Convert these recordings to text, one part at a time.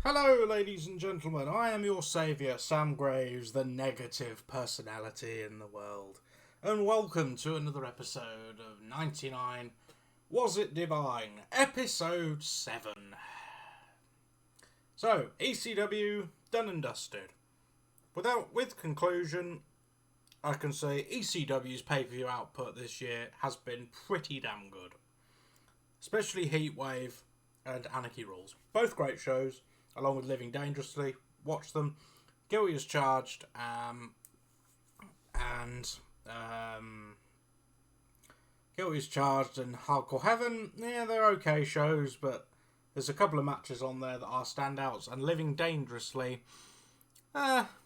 Hello, ladies and gentlemen. I am your saviour, Sam Graves, the negative personality in the world. And welcome to another episode of 99 Was It Divine? Episode 7. So, ECW, done and dusted. With conclusion, I can say ECW's pay-per-view output this year has been pretty damn good. Especially Heatwave and Anarchy Rules. Both great shows. Along with Living Dangerously, watch them. Guilty as Charged, Guilty as Charged and Hardcore Heaven. Yeah, they're okay shows, but there's a couple of matches on there that are standouts. And Living Dangerously,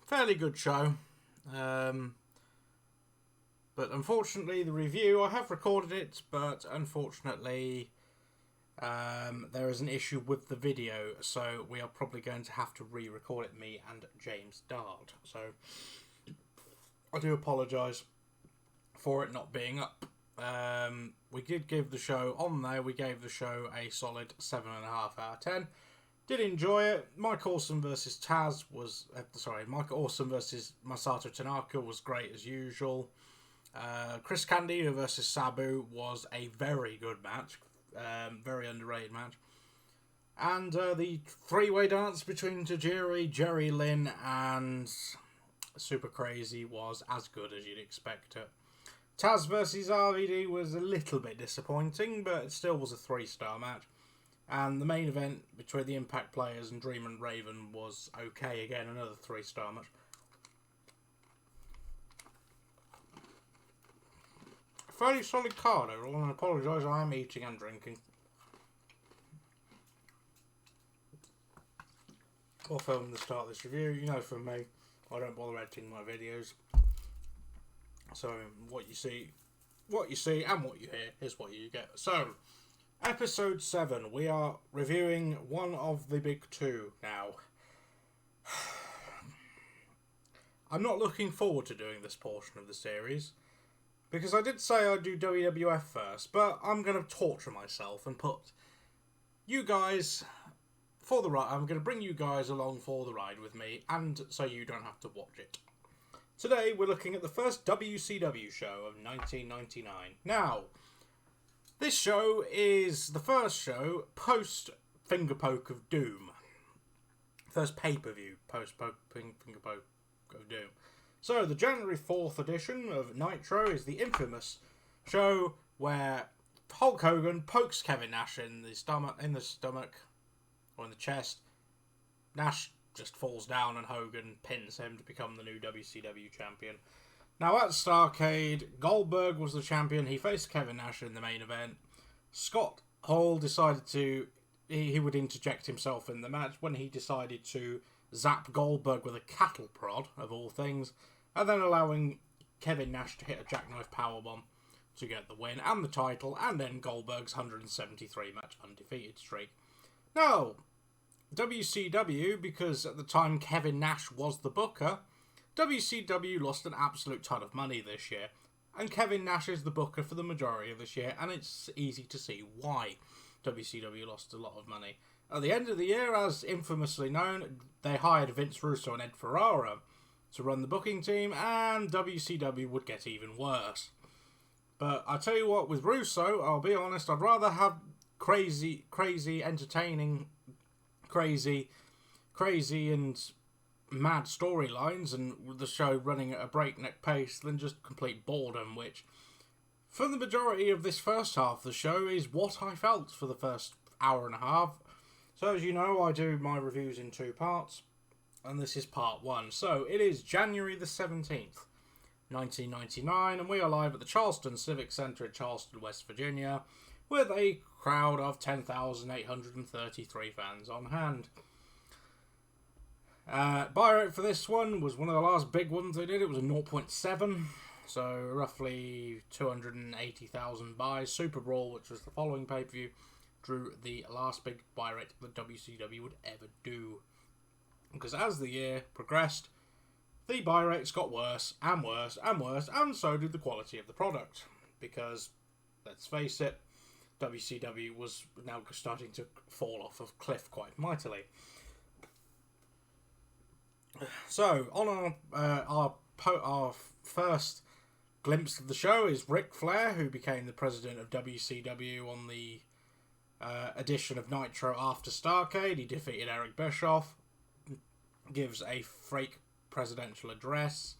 fairly good show. But unfortunately, the review, I have recorded it, but unfortunately, there is an issue with the video, so we are probably going to have to re-record it, me and James Dard. So, I do apologise for it not being up. We did give the show, on there, we gave the show a solid 7.5 out of 10. Did enjoy it. Mike Awesome versus Taz was, Mike Awesome versus Masato Tanaka was great as usual. Chris Candido versus Sabu was a very good match. Very underrated match. And the three-way dance between Tajiri, Jerry Lynn, and Super Crazy was as good as you'd expect it. Taz versus RVD was a little bit disappointing, but it still was a 3-star match. And the main event between the Impact Players and Dream and Raven was okay again, another 3-star match. Fairly solid card overall, and I apologise, I am eating and drinking. Or filming the start of this review. You know, for me, I don't bother editing my videos. So, what you see and what you hear is what you get. So, episode 7, we are reviewing one of the big two now. I'm not looking forward to doing this portion of the series, because I did say I'd do WWF first, but I'm going to torture myself and put you guys for the ride. I'm going to bring you guys along for the ride with me, and so you don't have to watch it. Today, we're looking at the first WCW show of 1999. Now, this show is the first show post Finger Poke of Doom. First pay-per-view post Finger Poke of Doom. So, the January 4th edition of Nitro is the infamous show where Hulk Hogan pokes Kevin Nash in the stomach, or in the chest. Nash just falls down and Hogan pins him to become the new WCW champion. Now, at Starrcade, Goldberg was the champion. He faced Kevin Nash in the main event. Scott Hall decided he would interject himself in the match when he decided to zap Goldberg with a cattle prod, of all things, and then allowing Kevin Nash to hit a jackknife powerbomb to get the win and the title, and then Goldberg's 173 match undefeated streak. Now, WCW, because at the time Kevin Nash was the booker, WCW lost an absolute ton of money this year, and Kevin Nash is the booker for the majority of this year, and it's easy to see why WCW lost a lot of money. At the end of the year, as infamously known, they hired Vince Russo and Ed Ferrara to run the booking team, and WCW would get even worse. But I tell you what, with Russo, I'll be honest, I'd rather have crazy, entertaining, crazy and mad storylines and the show running at a breakneck pace than just complete boredom, which, for the majority of this first half of the show, is what I felt for the first hour and a half. So, as you know, I do my reviews in 2 parts, and this is part 1. So, it is January the 17th, 1999, and we are live at the Charleston Civic Center in Charleston, West Virginia, with a crowd of 10,833 fans on hand. Buy rate for this one was one of the last big ones they did. It was a 0.7, so roughly 280,000 buys. Super Brawl, which was the following pay-per-view, drew the last big buy rate that WCW would ever do. Because as the year progressed, the buy rates got worse and worse and worse, and so did the quality of the product. Because, let's face it, WCW was now starting to fall off a cliff quite mightily. So, on our first glimpse of the show is Ric Flair, who became the president of WCW on the edition of Nitro after Starrcade. He defeated Eric Bischoff, gives a fake presidential address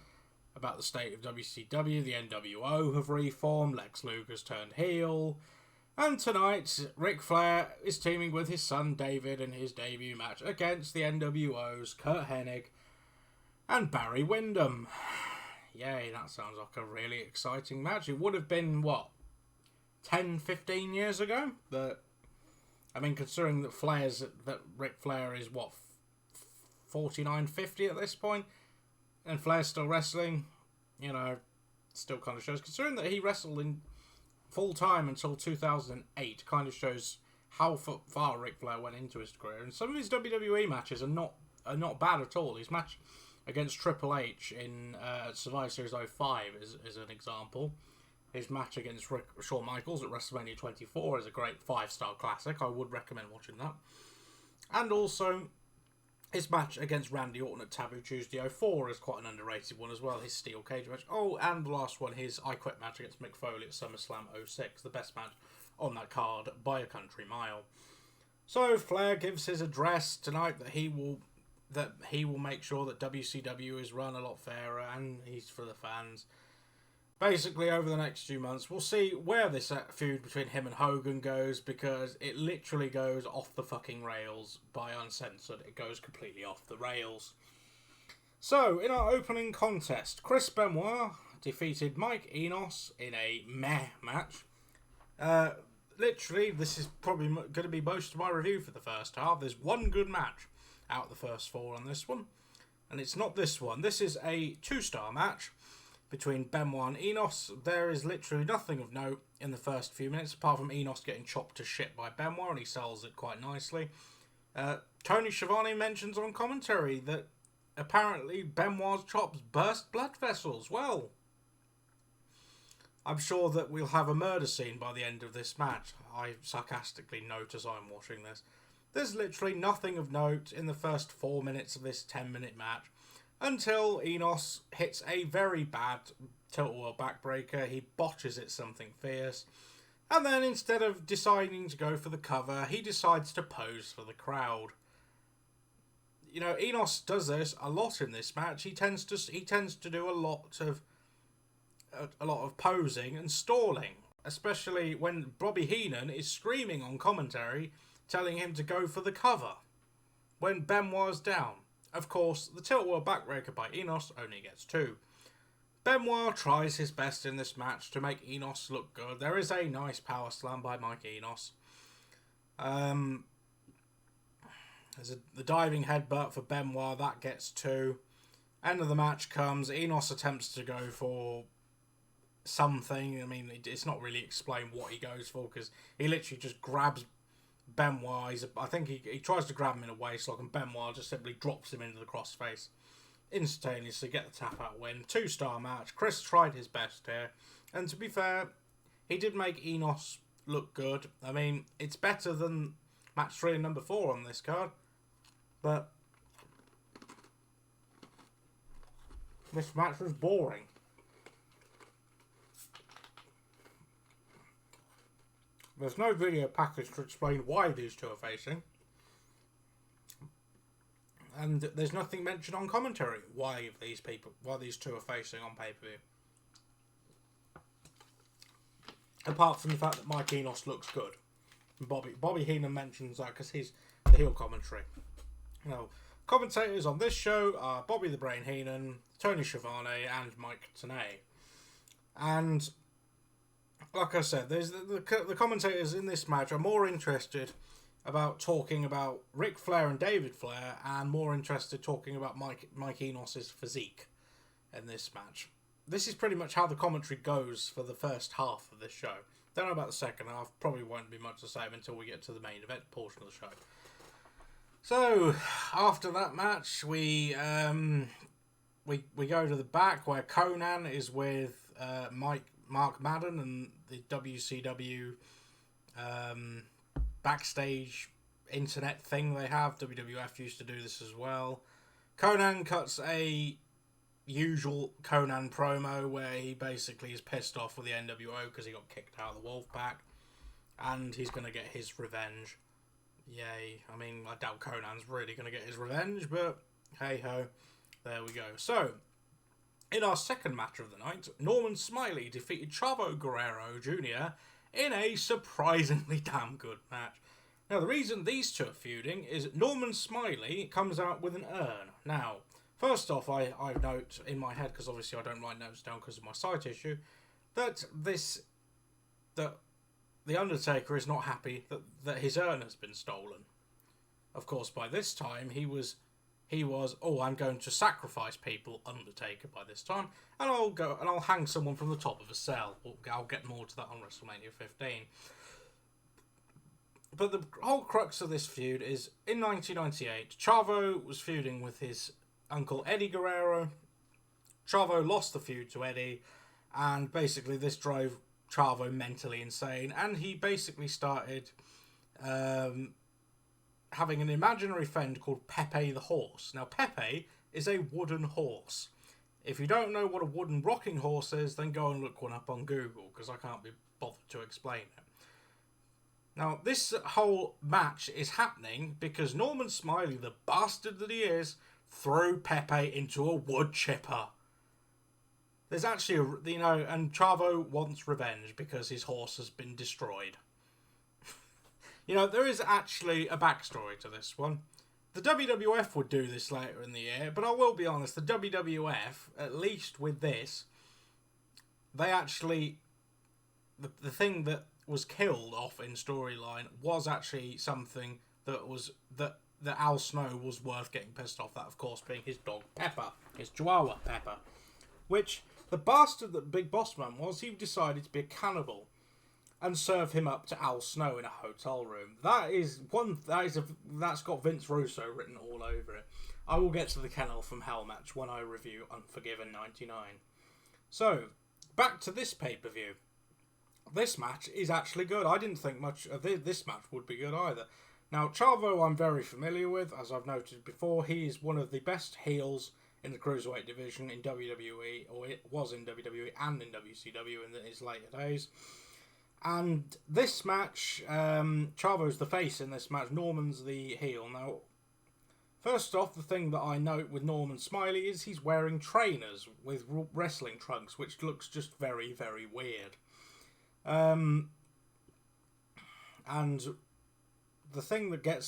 about the state of WCW. The NWO have reformed. Lex Luger's turned heel. And tonight, Ric Flair is teaming with his son David in his debut match against the NWO's Kurt Hennig and Barry Windham. Yay, that sounds like a really exciting match. It would have been, 10, 15 years ago? Considering that Ric Flair is, 49, 50 at this point, and Flair's still wrestling, still kind of shows. Considering that he wrestled in full time until 2008, kind of shows how far Ric Flair went into his career. And some of his WWE matches are not bad at all. His match against Triple H in Survivor Series 05 is an example. His match against Shawn Michaels at WrestleMania 24 is a great 5-star classic. I would recommend watching that. And also, his match against Randy Orton at Taboo Tuesday 04 is quite an underrated one as well. His steel cage match. Oh, and the last one, his I Quit match against Mick Foley at SummerSlam 06. The best match on that card by a country mile. So Flair gives his address tonight that he will make sure that WCW is run a lot fairer, and he's for the fans. Basically, over the next few months, we'll see where this feud between him and Hogan goes, because it literally goes off the fucking rails by Uncensored. It goes completely off the rails. So, in our opening contest, Chris Benoit defeated Mike Enos in a meh match. Literally, this is probably going to be most of my review for the first half. There's one good match out of the first 4 on this one, and it's not this one. This is a 2-star match between Benoit and Enos. There is literally nothing of note in the first few minutes, apart from Enos getting chopped to shit by Benoit, and he sells it quite nicely. Tony Schiavone mentions on commentary that apparently Benoit's chops burst blood vessels. Well, I'm sure that we'll have a murder scene by the end of this match, I sarcastically note as I'm watching this. There's literally nothing of note in the first 4 minutes of this 10-minute match, until Enos hits a very bad tilt-a-whirl backbreaker. He botches it something fierce, and then instead of deciding to go for the cover, he decides to pose for the crowd. Enos does this a lot in this match. He tends to do a lot of posing and stalling, especially when Bobby Heenan is screaming on commentary, telling him to go for the cover when Benoit's down. Of course, the tilt-a-whirl backbreaker by Enos only gets 2. Benoit tries his best in this match to make Enos look good. There is a nice power slam by Mike Enos. There's the diving headbutt for Benoit, that gets 2. End of the match comes. Enos attempts to go for something. It's not really explained what he goes for, because he literally just grabs Benoit. I think he tries to grab him in a waistlock, and Benoit just simply drops him into the crossface instantaneously, get the tap out win. 2-star match. Chris tried his best here, and to be fair, he did make Enos look good. It's better than match 3 and number 4 on this card, but this match was boring. There's no video package to explain why these two are facing. And there's nothing mentioned on commentary why these two are facing on pay-per-view. Apart from the fact that Mike Enos looks good. And Bobby Heenan mentions that because he's the heel commentary. Commentators on this show are Bobby the Brain Heenan, Tony Schiavone, and Mike Tenay. And like I said, there's the commentators in this match are more interested about talking about Ric Flair and David Flair, and more interested talking about Mike Enos' physique in this match. This is pretty much how the commentary goes for the first half of this show. Don't know about the second half. Probably won't be much the same until we get to the main event portion of the show. So after that match, we go to the back where Conan is with Mark Madden and the WCW backstage internet thing they have. WWF used to do this as well. Conan cuts a usual Conan promo where he basically is pissed off with the NWO because he got kicked out of the Wolfpack, and he's going to get his revenge. Yay. I mean, I doubt Conan's really going to get his revenge, but hey-ho, there we go. So, in our second match of the night, Norman Smiley defeated Chavo Guerrero Jr. in a surprisingly damn good match. Now, the reason these two are feuding is Norman Smiley comes out with an urn. Now, first off, I note in my head, because obviously I don't write notes down because of my sight issue, that The Undertaker is not happy that his urn has been stolen. Of course, by this time, he was, oh, I'm going to sacrifice people, Undertaker, by this time, and I'll go and I'll hang someone from the top of a cell. I'll get more to that on WrestleMania 15. But the whole crux of this feud is, in 1998, Chavo was feuding with his uncle Eddie Guerrero. Chavo lost the feud to Eddie, and basically this drove Chavo mentally insane, and he basically started having an imaginary friend called Pepe the Horse. Now, Pepe is a wooden horse. If you don't know what a wooden rocking horse is, then go and look one up on Google, because I can't be bothered to explain it. Now, this whole match is happening because Norman Smiley, the bastard that he is, threw Pepe into a wood chipper. There's actually, and Chavo wants revenge because his horse has been destroyed. There is actually a backstory to this one. The WWF would do this later in the year, but I will be honest, the WWF, at least with this, they actually, the thing that was killed off in storyline was actually something that Al Snow was worth getting pissed off at, of course, being his dog Pepper, his Chihuahua Pepper, which the bastard that Big Boss Man was, he decided to be a cannibal and serve him up to Al Snow in a hotel room. That's got Vince Russo written all over it. I will get to the Kennel from Hell match when I review Unforgiven 99. So, back to this pay-per-view. This match is actually good. I didn't think much of this match would be good either. Now, Chavo I'm very familiar with, as I've noted before. He is one of the best heels in the Cruiserweight division in WWE, or it was in WWE and in WCW in his later days. And this match, Chavo's the face in this match, Norman's the heel. Now, first off, the thing that I note with Norman Smiley is he's wearing trainers with wrestling trunks, which looks just very, very weird. And the thing that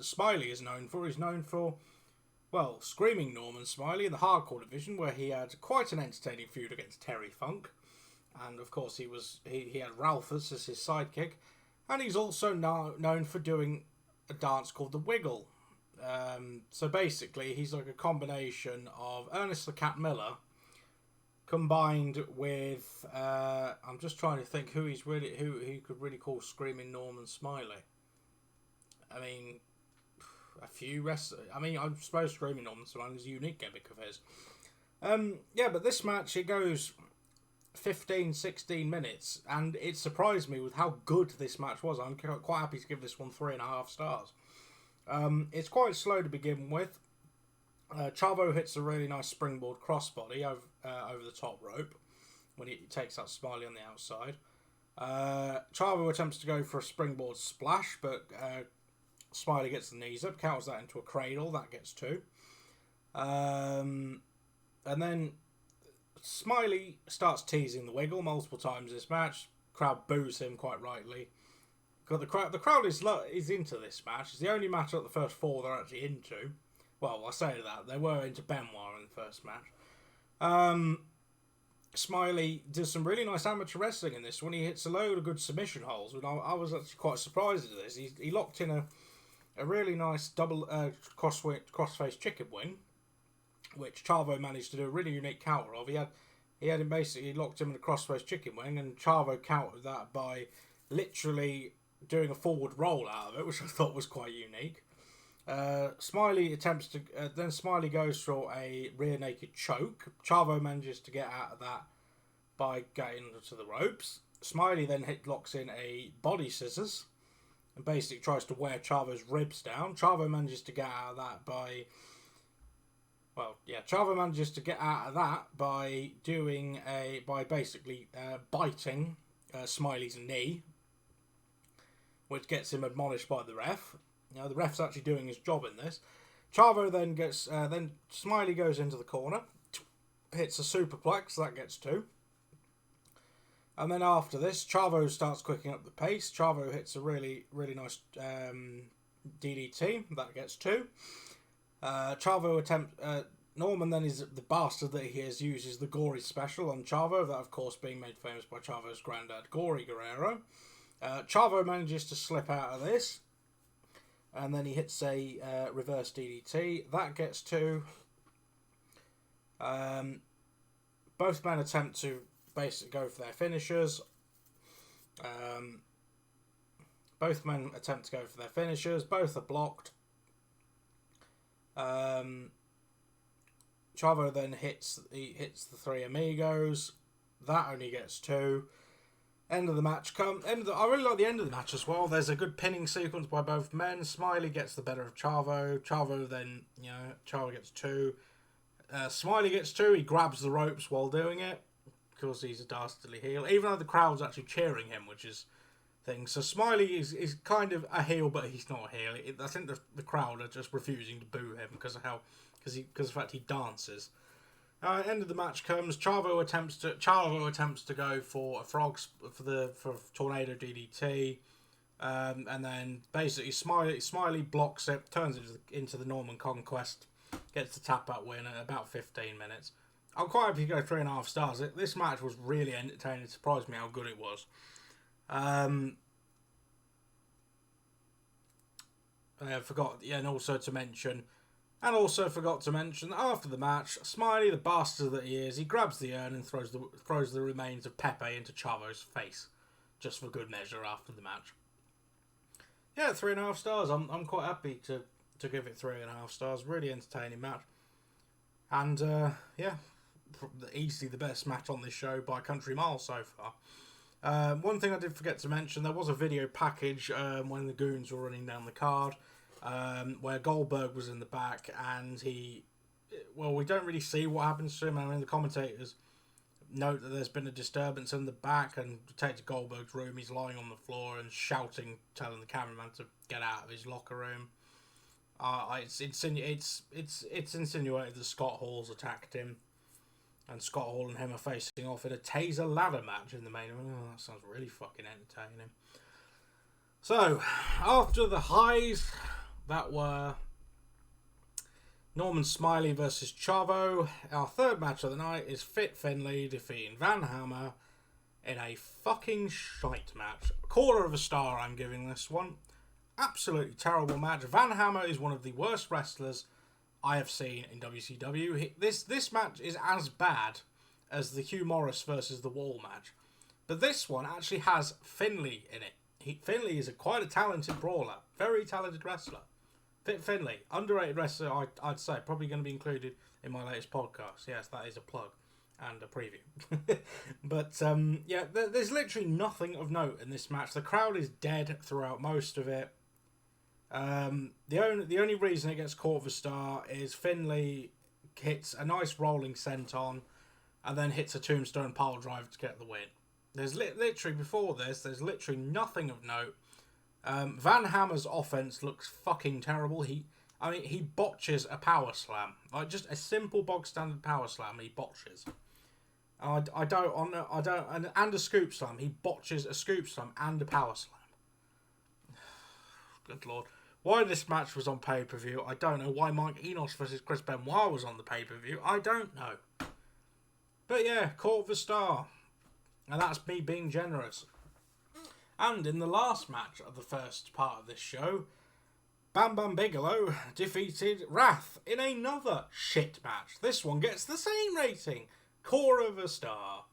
Smiley is known for, well, Screaming Norman Smiley in the hardcore division, where he had quite an entertaining feud against Terry Funk. And of course he had Ralphus as his sidekick. And he's also known for doing a dance called the Wiggle. So basically he's like a combination of Ernest the Cat Miller combined with I'm just trying to think who he could really call Screaming Norman Smiley. I mean, a few wrestlers. I mean, I suppose Screaming Norman Smiley is a unique gimmick of his. But this match, it goes 15-16 minutes, and it surprised me with how good this match was. I'm quite happy to give this one 3.5 stars. It's quite slow to begin with. Chavo hits a really nice springboard crossbody over the top rope when he takes out Smiley on the outside. Chavo attempts to go for a springboard splash, but Smiley gets the knees up, counters that into a cradle, that gets 2. And then Smiley starts teasing the Wiggle multiple times this match. Crowd boos him quite rightly. The crowd is into this match. It's the only match of the first 4 they're actually into. Well, I say that. They were into Benoit in the first match. Smiley does some really nice amateur wrestling in this one. He hits a load of good submission holds, and I was actually quite surprised at this. He locked in a really nice double crossface chicken wing, which Chavo managed to do a really unique counter of. He had him basically locked him in a crossface chicken wing, and Chavo countered that by literally doing a forward roll out of it, which I thought was quite unique. Smiley attempts to... then Smiley goes for a rear naked choke. Chavo manages to get out of that by getting to the ropes. Smiley then locks in a body scissors and basically tries to wear Chavo's ribs down. Chavo manages to get out of that by Chavo manages to get out of that by basically biting Smiley's knee, which gets him admonished by the ref. The ref's actually doing his job in this. Chavo then then Smiley goes into the corner, hits a superplex, that gets 2. And then after this, Chavo starts quicking up the pace. Chavo hits a really, really nice DDT, that gets 2. Norman then is the bastard that he is, uses the Gory special on Chavo, that of course being made famous by Chavo's granddad, Gory Guerrero. Chavo manages to slip out of this, and then he hits a reverse DDT, that gets 2. Both men attempt to basically go for their finishers. Both are blocked. Chavo then hits the 3 amigos. That only gets 2. End of the match I really like the end of the match as well. There's a good pinning sequence by both men. Smiley gets the better of Chavo. Chavo gets 2. Smiley gets 2. He grabs the ropes while doing it because he's a dastardly heel. Even though the crowd's actually cheering him, which is thing. So Smiley is kind of a heel, but he's not a heel. I think the crowd are just refusing to boo him because of the fact he dances. End of the match comes. Chavo attempts to go for a for tornado DDT, and then basically Smiley blocks it, turns it into the Norman Conquest, gets the tap out win at about 15 minutes. I'm quite happy to go 3.5 stars. This match was really entertaining. It surprised me how good it was. And forgot to mention after the match, Smiley, the bastard that he is, he grabs the urn and throws the remains of Pepe into Chavo's face, just for good measure after the match. Yeah, 3.5 stars. I'm quite happy to give it 3.5 stars. Really entertaining match, and easily the best match on this show by a country mile so far. One thing I did forget to mention, there was a video package when the Goons were running down the card, where Goldberg was in the back, and we don't really see what happens to him. I mean, the commentators note that there's been a disturbance in the back, and take to Goldberg's room, he's lying on the floor and shouting, telling the cameraman to get out of his locker room. It's insinuated that Scott Hall's attacked him, and Scott Hall and him are facing off in a taser ladder match in the main event. Oh, that sounds really fucking entertaining. So, after the highs that were Norman Smiley versus Chavo, our third match of the night is Fit Finlay defeating Van Hammer in a fucking shite match. 1/4 star I'm giving this one. Absolutely terrible match. Van Hammer is one of the worst wrestlers I have seen in WCW. This match is as bad as the Hugh Morris versus the Wall match, but this one actually has Finlay in it. Finlay is quite a talented brawler, very talented wrestler. Fit Finlay, underrated wrestler, I'd say, probably going to be included in my latest podcast. Yes, that is a plug and a preview. But there's literally nothing of note in this match. The crowd is dead throughout most of it. The only reason it gets 1/4 star is Finlay hits a nice rolling senton and then hits a tombstone pile driver to get the win. There's literally before this, there's literally nothing of note. Van Hammer's offense looks fucking terrible. He botches a power slam, like just a simple bog standard power slam. He botches. And a scoop slam. He botches a scoop slam and a power slam. Good lord. Why this match was on pay-per-view, I don't know. Why Mike Enos versus Chris Benoit was on the pay-per-view, I don't know. But yeah, 1/4 star. And that's me being generous. And in the last match of the first part of this show, Bam Bam Bigelow defeated Wrath in another shit match. This one gets the same rating. 1/4 star.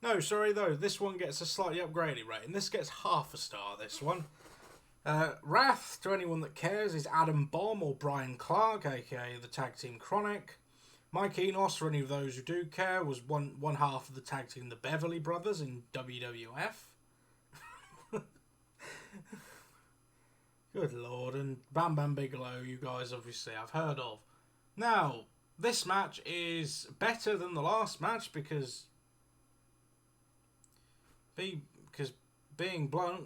No, sorry though, this one gets a slightly upgraded rating. This gets 1/2 star, this one. Wrath, to anyone that cares, is Adam Bomb or Brian Clark, aka the Tag Team Chronic. Mike Enos, for any of those who do care, was one half of the tag team The Beverly Brothers in WWF. Good lord, and Bam Bam Bigelow, you guys obviously I've heard of. Now, this match is better than the last match because being blunt,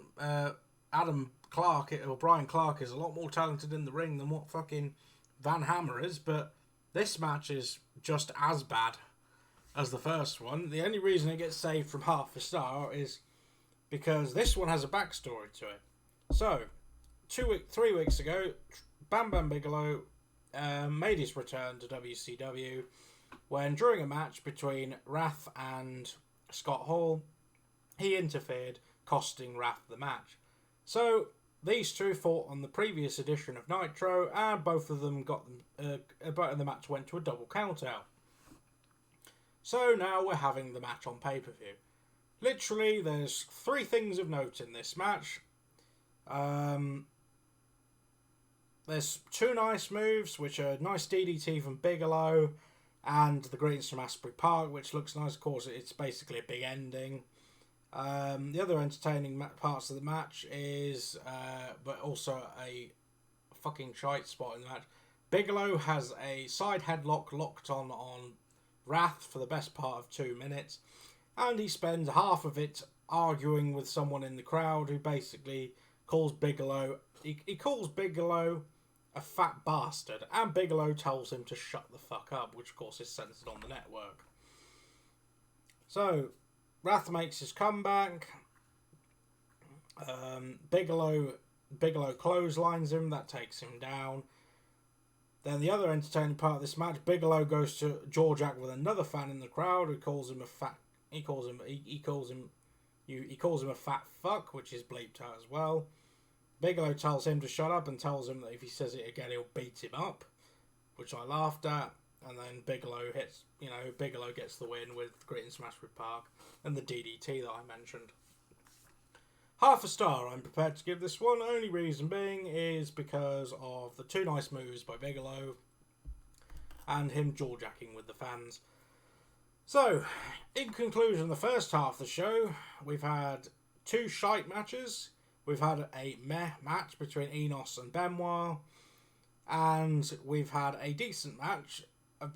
Adam Clark, or Brian Clark, is a lot more talented in the ring than what fucking Van Hammer is, but this match is just as bad as the first one. The only reason it gets saved from half a star is because this one has a backstory to it. So, 3 weeks ago, Bam Bam Bigelow made his return to WCW when, during a match between Wrath and Scott Hall, he interfered, costing Wrath the match. So, these two fought on the previous edition of Nitro, and both of them but the match went to a double countout. So now we're having the match on pay-per-view. Literally, there's 3 things of note in this match. There's 2 nice moves, which are nice DDT from Bigelow, and the greetings from Asbury Park, which looks nice. Of course, it's basically a big ending. The other entertaining parts of the match is, but also a fucking shite spot in the match. Bigelow has a side headlock locked on Wrath for the best part of 2 minutes, and he spends half of it arguing with someone in the crowd who basically calls Bigelow. He calls Bigelow a fat bastard, and Bigelow tells him to shut the fuck up, which of course is censored on the network. So, Wrath makes his comeback. Bigelow clotheslines him, that takes him down. Then the other entertaining part of this match, Bigelow goes to Georgiak with another fan in the crowd who calls him a fat. He calls him a fat fuck, which is bleeped out as well. Bigelow tells him to shut up and tells him that if he says it again, he'll beat him up, which I laughed at. And then Bigelow gets the win with greetings from Asbury Park and the DDT that I mentioned. Half a star I'm prepared to give this one, only reason being is because of the 2 nice moves by Bigelow and him jawjacking with the fans. So, in conclusion, the first half of the show, we've had 2 shite matches. We've had a meh match between Enos and Benoit, and we've had a decent match, a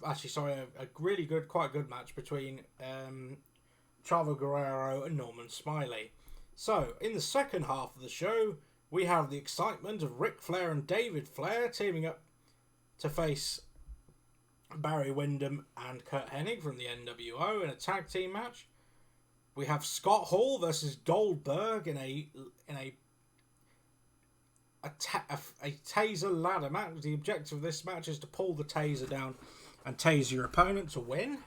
really good, quite good match between Chavo Guerrero and Norman Smiley. So, in the second half of the show, we have the excitement of Ric Flair and David Flair teaming up to face Barry Windham and Kurt Hennig from the NWO in a tag team match. We have Scott Hall versus Goldberg in a taser ladder match. The objective of this match is to pull the taser down and tase your opponent to win,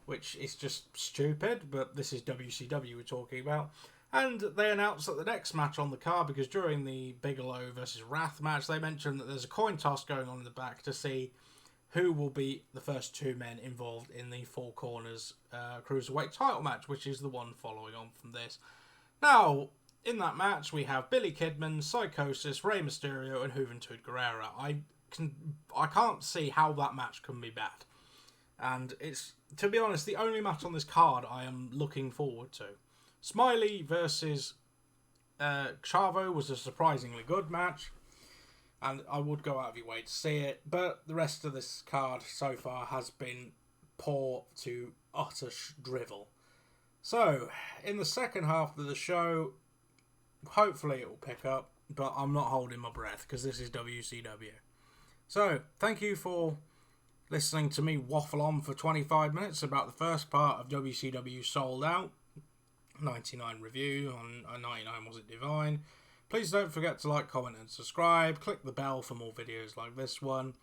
which is just stupid, but this is WCW we're talking about. And they announced that the next match on the card, because during the Bigelow versus Wrath match, they mentioned that there's a coin toss going on in the back to see who will be the first 2 men involved in the Four Corners Cruiserweight title match, which is the one following on from this. Now, in that match, we have Billy Kidman, Psychosis, Rey Mysterio, and Juventud Guerrera. I can't see how that match can be bad. And it's, to be honest, the only match on this card I am looking forward to. Smiley versus Chavo was a surprisingly good match, and I would go out of your way to see it, but the rest of this card so far has been poor to utter drivel. So, in the second half of the show, hopefully it will pick up, but I'm not holding my breath because this is WCW. So, thank you for listening to me waffle on for 25 minutes about the first part of WCW Sold Out. 99 review on 99 Was It Divine. Please don't forget to like, comment and subscribe. Click the bell for more videos like this one.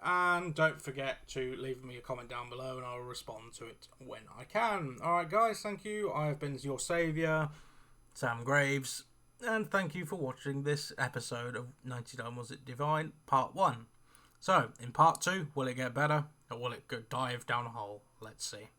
And don't forget to leave me a comment down below and I'll respond to it when I can. Alright guys, thank you. I have been your saviour, Sam Graves. And thank you for watching this episode of 99 Was It Divine Part 1. So, in Part 2, will it get better or will it dive down a hole? Let's see.